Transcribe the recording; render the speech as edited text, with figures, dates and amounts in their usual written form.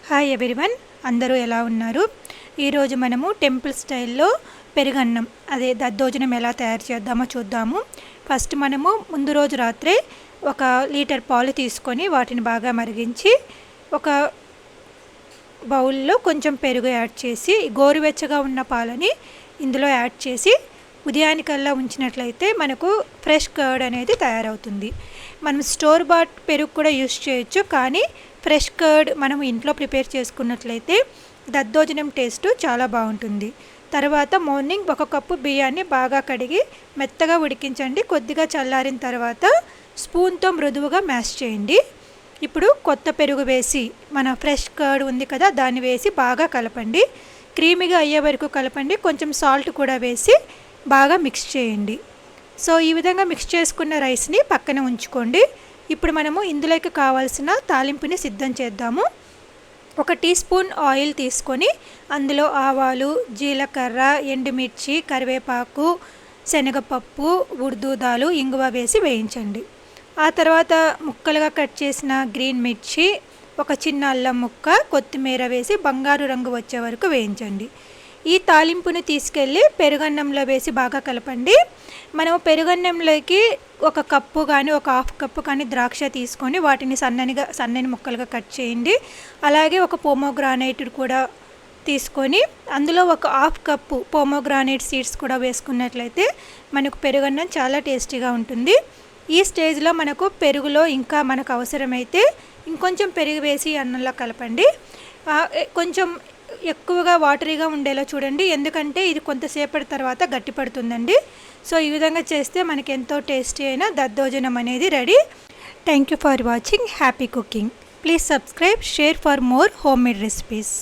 Hi everyone, అందరూ ఎలా ఉన్నారు? ఈరోజు మనము టెంపుల్ స్టైల్లో పెరుగన్నం అదే దద్దోజనం ఎలా తయారు చేద్దామో చూద్దాము. ఫస్ట్ మనము ముందు రోజు రాత్రే 1 లీటర్ పాలు తీసుకొని వాటిని బాగా మరిగించి ఒక బౌల్లో కొంచెం పెరుగు యాడ్ చేసి గోరువెచ్చగా ఉన్న పాలని ఇందులో యాడ్ చేసి ఉదయానికల్లా ఉంచినట్లయితే మనకు ఫ్రెష్ కర్డ్ అనేది తయారవుతుంది. మనం స్టోర్ బాట్ పెరుగు కూడా యూస్ చేయొచ్చు, కానీ ఫ్రెష్ కర్డ్ మనం ఇంట్లో ప్రిపేర్ చేసుకున్నట్లయితే దద్దోజనం టేస్ట్ చాలా బాగుంటుంది. తర్వాత మార్నింగ్ 1 కప్పు బియ్యాన్ని బాగా కడిగి మెత్తగా ఉడికించండి. కొద్దిగా చల్లారిన తర్వాత స్పూన్తో మృదువుగా మ్యాష్ చేయండి. ఇప్పుడు కొత్త పెరుగు వేసి మన ఫ్రెష్ కర్డ్ ఉంది కదా, దాన్ని వేసి బాగా కలపండి. క్రీమీగా అయ్యే వరకు కలపండి. కొంచెం సాల్ట్ కూడా వేసి బాగా మిక్స్ చేయండి. సో ఈ విధంగా మిక్స్ చేసుకున్న రైస్ని పక్కన ఉంచుకోండి. ఇప్పుడు మనము ఇందులోకి కావాల్సిన తాలింపుని సిద్ధం చేద్దాము. 1 టీ స్పూన్ ఆయిల్ తీసుకొని అందులో ఆవాలు, జీలకర్ర, ఎండుమిర్చి, కరివేపాకు, శనగపప్పు, ఉర్దూదాలు, ఇంగువ వేసి వేయించండి. ఆ తర్వాత ముక్కలుగా కట్ చేసిన గ్రీన్ మిర్చి, 1 చిన్న అల్లం ముక్క, కొత్తిమీర వేసి బంగారు రంగు వచ్చే వరకు వేయించండి. ఈ తాలింపుని తీసుకెళ్ళి పెరుగన్నంలో వేసి బాగా కలపండి. మనము పెరుగన్నంలోకి 1 కప్పు కానీ 1/2 కప్పు కానీ ద్రాక్ష తీసుకొని వాటిని సన్నని ముక్కలుగా కట్ చేయండి. అలాగే 1 పోమోగ్రానైట్ కూడా తీసుకొని అందులో 1/2 కప్పు పోమోగ్రానైట్ సీడ్స్ కూడా వేసుకున్నట్లయితే మనకు పెరుగన్నం చాలా టేస్టీగా ఉంటుంది. ఈ స్టేజ్లో మనకు పెరుగులో ఇంకా మనకు అవసరమైతే ఇంకొంచెం పెరుగు వేసి అన్నంలో కలపండి. కొంచెం ఎక్కువగా వాటరీగా ఉండేలా చూడండి, ఎందుకంటే ఇది కొంతసేపటి తర్వాత గట్టిపడుతుందండి. సో ఈ విధంగా చేస్తే మనకి ఎంతో టేస్టీ అయిన దద్దోజనం అనేది ready. Thank you for watching. Happy cooking. Please subscribe, share for more home made recipes.